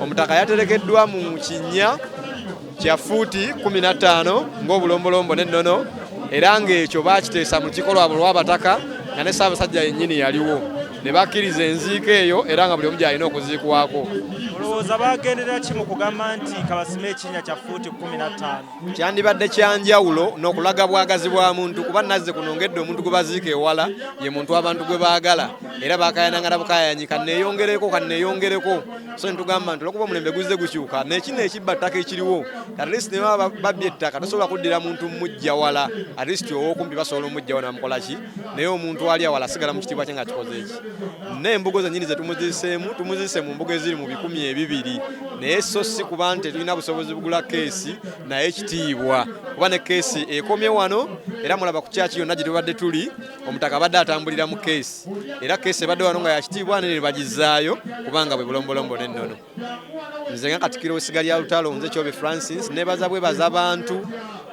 omutaka yaterekeddwa mu kinnya kya fuuti 15 ng'obulombolombo n'ennono era ng'ekyo baakiteesa mu kikolwa lw'abataka nga ne Ssaabasajja yennyini yaliwo ne bakkiriza enziiko eyo era nga buli omu gy'alina okuziikwako. Olowooza bagenderera ki mu kugamba nti kabasime ekinnya kya fuuti 15? Kyandibadde kyanjawulo n'okulaga bwagazi bwa muntu kuba nazze kunongedde omuntu gwe baziika ewala ye muntu abantu gwe baagala era baakayanangana bukayanyi kanneeyongereko so ntugamba nti olwokuba omulembe guzze gukyuka nekino ekibba ttaka ekiriwo at least ne baba babbye ettaka tosobola kuddira muntu mujja wala at least ow'okumpi basobola omujja wala namukola ki naye omuntu ali awala asigala mu kitiibwa kye nga kikoze eki n'embugo zennyini ze tumuzise mu mbugo eziri mu 200 naye so si kuba nti tulina busobozi bugula keesi naye kitiibwa kuba ne keesi ekomye wano era mulaba ku kyaki yonna gye tubadde tuli omutaka badde atambulira mu keesi era keesi ebadde wano nga yakitiibwa ne bagizaayo kubanga bwe bulombolombo n'ennono. Nze nga Katikkiro w'essiga lya Lutalo nze Kyobe Francis nebaza bwebaza abantu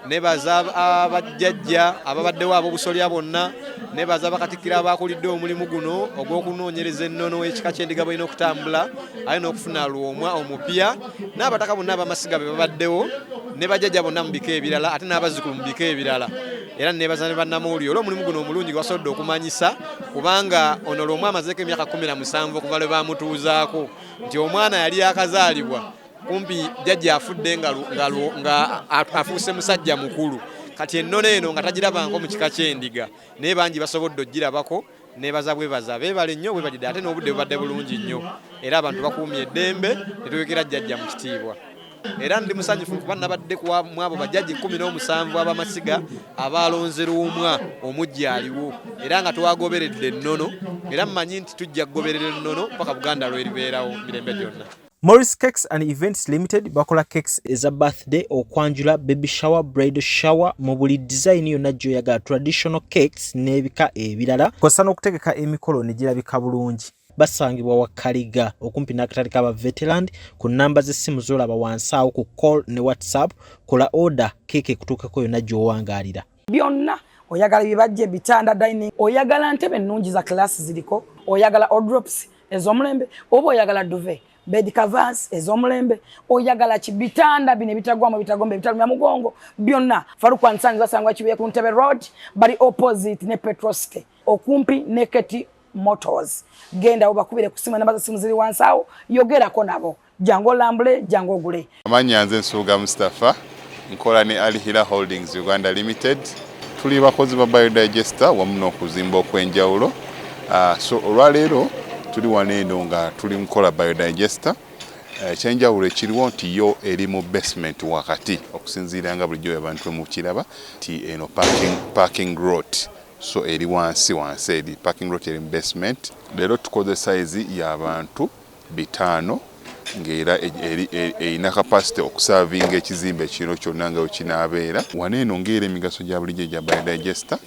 nebaza abajjajja ababaddewo ab'obusolya bonna nebaza bakatikkiro abakulidde omulimu guno ogw'okunoonyereza ennono ekika ky'endiga balina okutambula alina okufuna Lwomwa omupya n'abataka bonna ab'amasiga be babaddewo ne bajjajja bonna mu bika ebirala ate n'abazzukulu mu bika ebirala era nebaza ne bannamawulire olw'omulimu guno omulungi gwasobodde okumanyisa kubanga ono Lwomwa amazeeko emyaka 17 okuva lwe bamutuuzaako nti omwana yali akazaalibwa kumpi jjajja afudde nga afuuse musajja mukulu kati ennono eno nga tagirabangako mu kika ky'endiga naye bangi basobodde ogirabako nebaza bwebaza beebale nnyo bwebagidde ate n'obudde bubadde bulungi nnyo era abantu bakuumye eddembe ne tuwekera jjajja mu kitiibwa era ndi musanyufu kuba nabadde ku abo bajjajja 17 ab'amasiga abalonze Lwomwa omujja aliwo era nga twagoberedde ennono era mmanyi nti tujja kugoberera ennono paka Buganda lweribeerawo mirembe gyonna. Morris Cakes and Events Limited bakola cakes eza birthday, okwanjula, baby shower, bridal shower mu buli design yonna gy'oyagala, traditional cakes n'ebika ebirala kw'ossa n'okutegeka emikolo ne girabika bulungi. Basangibwa wa Kaliga okumpi n'akatale k'aba veteran ku namba z'essimu z'olaba wansi awo ku call ne WhatsApp. Kola order cake ekutuukako yonna gy'owangaalira. Byonna oyagala bibajje bitanda dining, oyagala ntebe nnungi za class ziriko, oyagala wardrobes ez'omulembe oba oyagala duvet, bed covers ez'omulembe, oyagala kibitanda bine bitagwamu bitagombe bitalumya mugongo byonna. Faruku Nsanzi basangwa kibuye ku Ntebe Road bali opposite ne Petrosite okumpi ne Keti Motors. Genda obakubire kusima namba za simu ziri wansawo yogerako nabo jango lambule jango gule. Amanya nze Nsuuga Mustafa nkola ne Alihira Holdings Uganda Limited. Tuli bakozi ba biodigester wamu n'okuzimba okwenjawulo. So olwaleero tuli waneeno nga tuli nkola biodigester. Ekyenjawulo ekiriwo nti yo eri mu basement wakati okusinziira nga bulijjo abantu mu kiraba ti eno parking lot. So eri wansi eri parking lot eri basement. Leero tukoze size y'abantu 5 ng'era erina capacity okusavinga ekizimbe kino kyonna nga kinaabeera. Waneeno ng'era emigaso gya bulijjo gya biodigester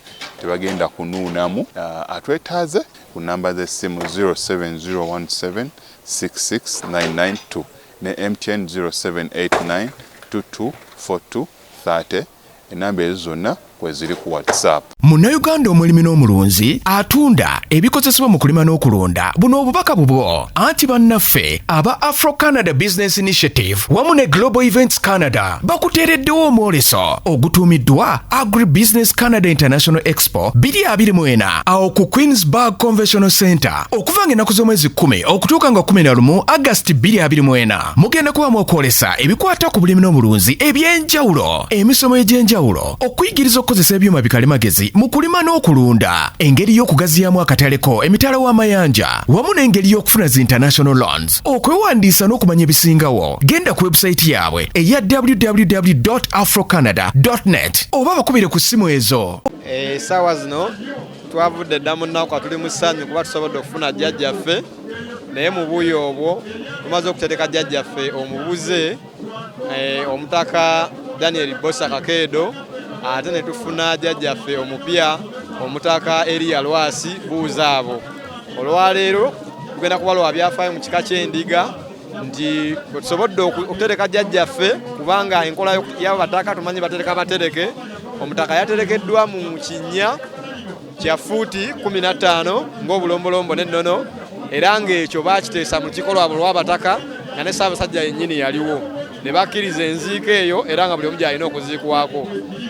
tebagenda kunuunamu. Atwetaaze ku namba z'essimu 07017669992 ne MTN 0789224230 enamba ezo zonna kweziri ku WhatsApp. Munnayuganda omulimi n'omulunzi atunda ebikozesebwa mu kulima n'okulonda buno obubaka bubwo anti bannaffe aba Afro Canada Business Initiative wamu ne Global Events Canada bakuteereddewo omwoleso ogutuumiddwa Agri Business Canada International Expo 2024 awo ku Queensburg Convention Center okuva ng'ennaku z'omwezi 10 okutuuka nga 11 August 2024. Mugenda kubamu okwolesa ebikwata ku bulimi n'omulunzi eby'enjawulo, emisomo egy'enjawulo, okuyigiriza okukozesa ebyuma bikalimagezi mu kulima n'okulunda, engeri y'okugaziyaamu akataleko emitala w'amayanja wamu n'engeri y'okufuna zi international loans. Okwewandiisa n'okumanya ebisingawo genda ku website yaabwe eya www.afrocanada.net oba bakubire ku ssimu ezo. Essaawa zino twavudde dda mu nnaku tuli mu ssanyu kuba tusobodde okufuna jjajjaffe naye mu buuyo obwo tumaze okutereka jjajjaffe omubuze omutaka Daniel Bosa Kakeedo ate ne tufuna jjajjaffe omupya omutaka Elia Lwasi Buuzaabo. Olwaleero tugenda kubalwa byafaayo mu kika ky'endiga nti tusobodde okutereka jjajjaffe kubanga enkola y'abataka tumanyi batereka batereke. Omutaka yaterekeddwa mu kinnya kya fuuti 15 ng'obulombolombo n'ennono era ng'ekyo baakiteesa mu kikolwa lw'abataka nga ne Ssaabasajja yennyini yaliwo ne bakkiriza enziiko eyo era nga buli omu gy'alina okuziikwako.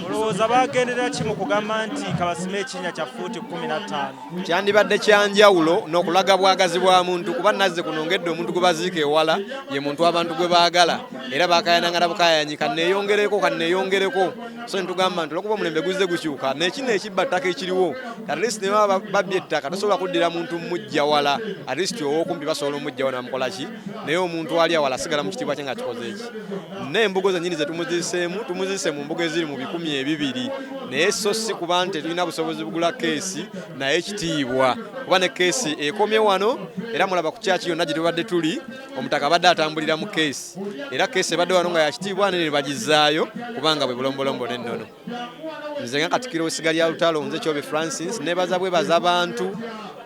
Olowooza bagendera ki mu kugamba nti kabasime ekinnya kya fuuti 15? Kyandibadde kyanjawulo n'okulaga bwagazi bwa muntu kuba nazze kunongedde omuntu gwe baziika ewala ye muntu abantu gwe baagala era baakayanangana bukayanyika neeyongereko so ntugamba nti olwokuba omulembe guzze gukyuka nekino ekibba ttaka ekiriwo at least ne baba babbye ettaka tosobola kuddira muntu mujja wala at least ow'okumpi basobola omujja wala namukola ki naye omuntu ali awala asigala mu kitiibwa kye nga kikoze eki n'embugo zennyini ze tumuzise mu mbugo eziri mu 200 naye so si kuba nti tulina busobozi bugula keesi naye ekitiibwa kuba ne keesi ekomye wano era mulaba ku kyaki yonna gye tubadde tuli omutaka abadde atambulira mu keesi era keesi ebadde wano nga yakitiibwa nene bagizaayo kubanga bwe bulombolombo n'ennono. Nze nga Katikkiro w'essiga lya Lutalo nze Kyobe Francis nebaza bwebaza abantu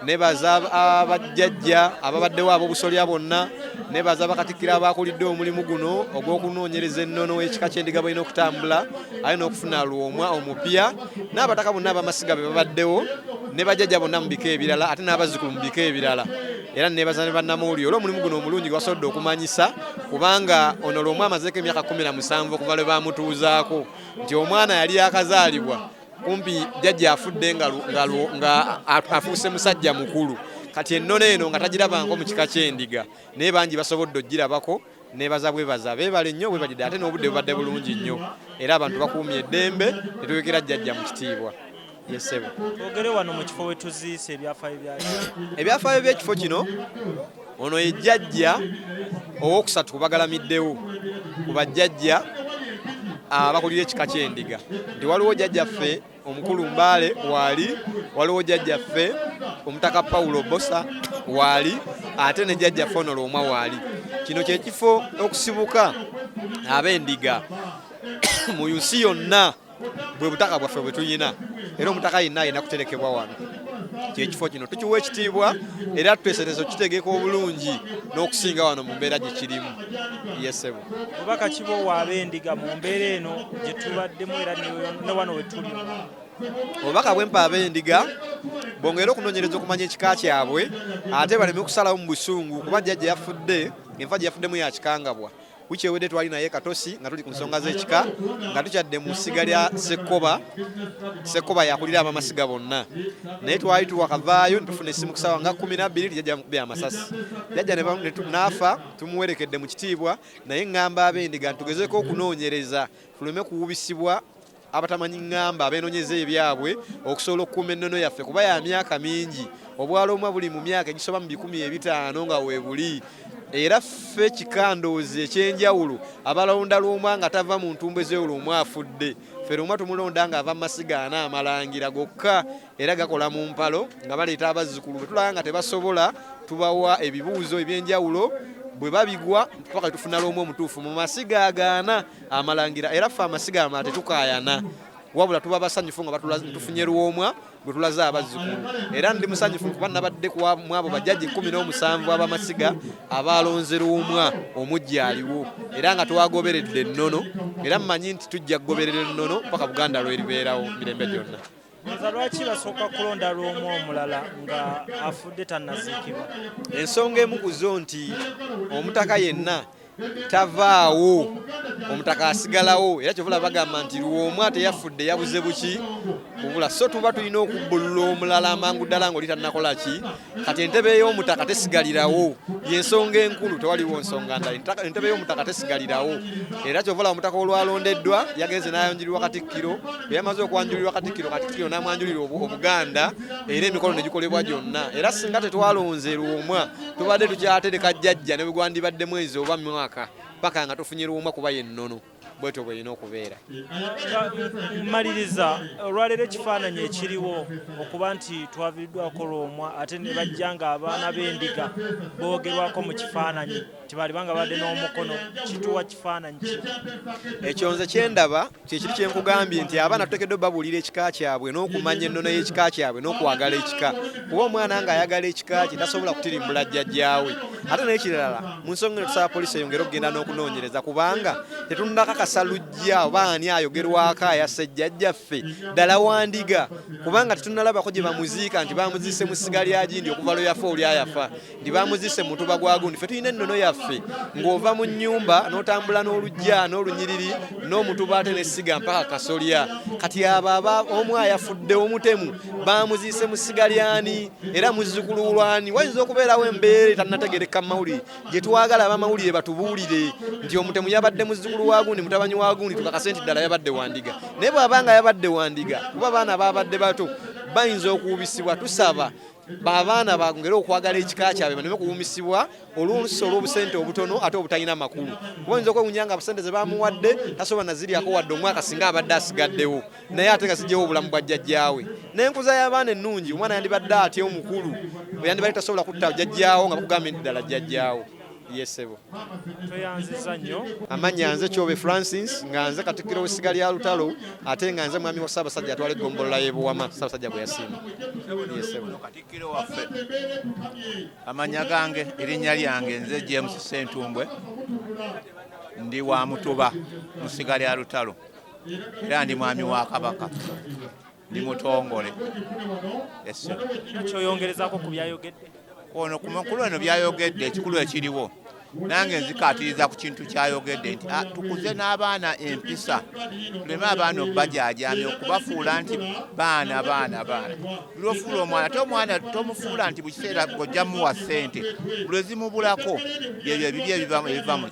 nebaza abajjajja ababaddewo ab'obusolya bonna nebaza bakatikkiro abakulidde omulimu guno ogw'okunoonyereza ennono ekika ky'endiga balina okutambula alina okufuna Lwomwa omupya n'abataka bonna ab'amasiga be babaddewo ne bajjajja bonna mu bika ebirala ate n'abazzukulu mu bika ebirala era nebaza ne bannamawulire olw'omulimu guno omulungi gwasobodde okumanyisa kubanga ono Lwomwa amazeeko emyaka 17 okuva lwe bamutuuzaako nti omwana yali akazaalibwa kumpi jjajja afudde nga afuuse musajja mukulu kati ennono eno nga tagirabanko mu kika ky'endiga naye bangi basobodde ogirabako nebaza bwebaza beebale nnyo bwebagidde ate n'obudde bubadde bulungi nnyo era abantu bakuumye eddembe ne tuwekera jjajja mu kitiibwa. Yesebo twogere wano mu kifo we tuziise ebyafaayo by'ekifo kino ono ye jjajja ow'okusatu kubagalamiddewo ku bajjajja abakulira ekika ky'endiga nti waliwo jjajjaffe omukulu Mbaale waali waliwo jjajjaffe omutaka Paulo Bosa waali ate ne jjajjaffe ono Lwomwa waali. Kino kye kifo okusibuka ab'endiga mu nsi yonna bwe butaka bwaffe bwe tuyina era omutaka yenna ayina kuterekebwa wano. Kyekifo kino tukiwa ekitiibwa era twesereza okitegeeka obulungi n'okusinga wano mu mbeera gye kirimu. Yesebo obubaka kibo w'ab'endiga mu mbeera eno gye tubaddemu era ne wano we tuli. Obubaka bwempa ab'endiga bongera okunoonyereza okumanya ekika kyabwe ate baleme kusalawo mu busungu kuba jjajja yafudde enfa gye yafuddemu yakikangabwa. Wiki ewedde twali naye Katosi nga tuli ku nsonga z'ekika nga tukyadde mu ssiga lya Ssekkoba yakulira abamasiga bonna naye twali tuwakavaayo ne tufuna essimu ku ssaawa nga 12 jjajja mukubye amasasi jjajja n'afa tumuwerekedde mu kitiibwa naye ŋŋamba ab'endiga ntugezeeko okunoonyereza tuleme kuwubisibwa abatamanyi ŋŋamba abeenoonyeza ebyabwe okusobola okukuuma ennono yaffe kuba ya myaka mingi obwala omwa buli mu myaka egisoba mu 500 nga weebuli era ffe kikandoozi ekyenjawulo abalonda Lwomwa nga tava mu ntumbe z'Olwomwa afudde ffe Lwomwa tumulonda nga ava masiga ana amalangira gokka era gakola mu mpalo nga baleeta abazzukulu bwe tulaba nga tebasobola tubawa ebibuuzo ebyenjawulo bwe babigwa paka tufuna Lwomwa omutuufu mu masiga agaana amalangira era ffe amasiga amala tetukaayana wabula tuba basanyufu nga tufunye Lwomwa bwe tulaze abazzukulu era ndi musanyufu kuba nabadde mu abo bajjajja 17 ab'amasiga abalonze Lwomwa omujja aliwo era nga twagoberedde ennono era mmanyi nti tujja kugoberera ennono paka Buganda lweribeerawo mirembe gyonna. Lwaki basooka kulonda Lwomwa omulala nga afudde tannaziikibwa? Ensonga emu ku zo nti omutaka yenna tavaawo omutaka asigalawo era kyovula bagamba nti Lwomwa teyafudde yabuze buki kubula so tuba tulina okubbulula omulala amangu ddala ng'oli tannakola ki kati entebe y'omutaka tesigalirawo y'ensonga enkulu tewaliwo nsonga ndala entebe y'omutaka tesigalirawo era kyovula omutaka olwalondeddwa yagenze n'ayanjulirwa Katikkiro bwe yamaze okwanjulirwa Katikkiro n'amwanjulira Obuganda era emikolo ne gikolebwa gyonna era singa tetwalonze Lwomwa tubadde tukyatereka jjajja ne bwe gwandibadde mwezi oba mwaka paka nga tufunye Lwomwa kuba yennono bwetyo bwelina okubeera. Maliriza olwaleero ekifaananyi ekiriwo okuba nti twaviiriddwako Lwomwa ate ne bajja nga abaana b'endiga boogerwako mu kifaananyi tibalibanga badde n'omukono kituwa kifaananyi ki? Ekyo nze kyendaba kyekiri kyenkugambye nti abaana tuteekeddwa babuulira ekika kyabwe n'okumanya ennono y'ekika kyabwe n'okwagala ekika kuba omwana ng'ayagala ekika kye tasobola kutirimbula jjajjaawe ate n'ekirala mu nsonga eno tusaba poliisi eyongere okugenda n'okunoonyereza kubanga tetundaka akakasa lujja oba ani ayogerwako ayasa jjajjaffe ddala wandiga kubanga tetunalabako gye bamuziika nti bamuziise mu ssiga lya gindi okuva lwe yafa oli ayafa nti bamuziise mu mutuba gwa gundi. Ffe tulina ennono yaffe ng'ova mu nnyumba n'otambula n'olujja n'olunyiriri n'omutuba ate n'essiga mpaka kasolya. Kati abo omu ayafudde omutemu bamuziise mu ssiga lyani era muzzukulu lwani. Wayinza okubeerawo embeera etannategereka mu mawulire gye twagala abamawulire batubuulire nti omutemu yabadde muzzukulu wa gundi mutabanyi wa gundi tukakase nti ddala yabadde wandiga. Naye bw'abanga yabadde wandiga kuba abaana babadde bato bayinza okuwubisibwa. Tusaba abaana bongere okwagala ekika kyabwe baneme kuwumisibwa oluusi olw'obusente obutono ate obutalina makulu. Bayinza okwewunya nga abasente ze bamuwadde tasobola naziryako wadde omwaka singa abadde asigaddewo naye ate nga zijjewo obulamu bwa jjajjaawe. N'enkuza y'abaana ennungi omwana yandibadde atya omukulu yandibadde tasobola kutta jjajjaawo nga bakugambye nti ddala jjajjaawo. Yesebo tweyanziza nnyo. Amanya nze Kyobe Francis nga nze Katikkiro w'essiga lya Lutalo ate nga nze mwami wa Ssaabasajja atwala eggombolola y'e Buwama Ssaabasajja bwe yasiima. Yesebo Katikkiro waffe amanya gange erinnya lyange nze James Ssentumbwe ndi wa Mutuba mu ssiga lya Lutalo era ndi mwami wa Kabaka ndi mutongole. Yesebo Kyoyongerezaako ku byayogedde ono ku makulu eno byayogedde ekikulu ekiriwo nange nzikaatiriza ku kintu kyayogedde nti tukuze n'abaana empisa tuleme abaana obbajajamya okubafuula nti baana buli ofuula omwana ate omwana tomufuula nti buli kiseera ojja muwa ssente buli ezimubulako byebyo ebibi ebiva mu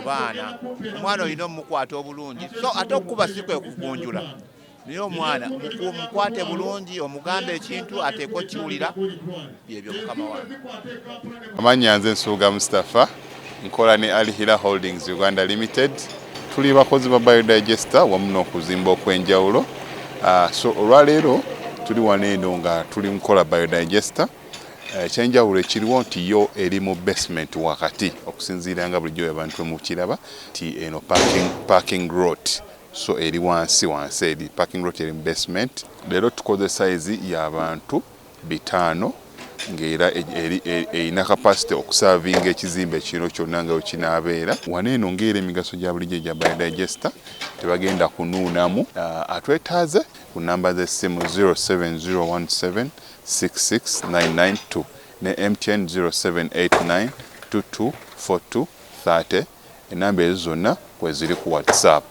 baana. Omwana olina omumukwata obulungi so ate okukuba si kwe kugunjula naye omwana mukwate bulungi omugambe ekintu ateeko kiwulira byebyo mukama wange. Amanya nze Nsuuga Mustafa nkola ne Alihira Holdings Uganda Limited. Tuli bakozi ba biodigester wamu n'okuzimba okw'enjawulo. So olwaleero tuli wano eno nga tuli nkola biodigester. Ekyenjawulo ekiriwo nti yo eri mu basement wakati okusinziira nga bulijjo abantu mu kiraba nti eno parking lot. So eri wansi eri parking lot eri basement. Leero tukoze size y'abantu 5 ng'era erina capacity okusavinga ekizimbe kino kyonna nga wekinaabeera. Wano eno ng'era emigaso gya bulijjo gya biodigester tebagenda kunuunamu. Atwetaaze ku namba z'essimu 07017669992 ne MTN 0789224230. Enamba ezo zonna kweziri ku WhatsApp.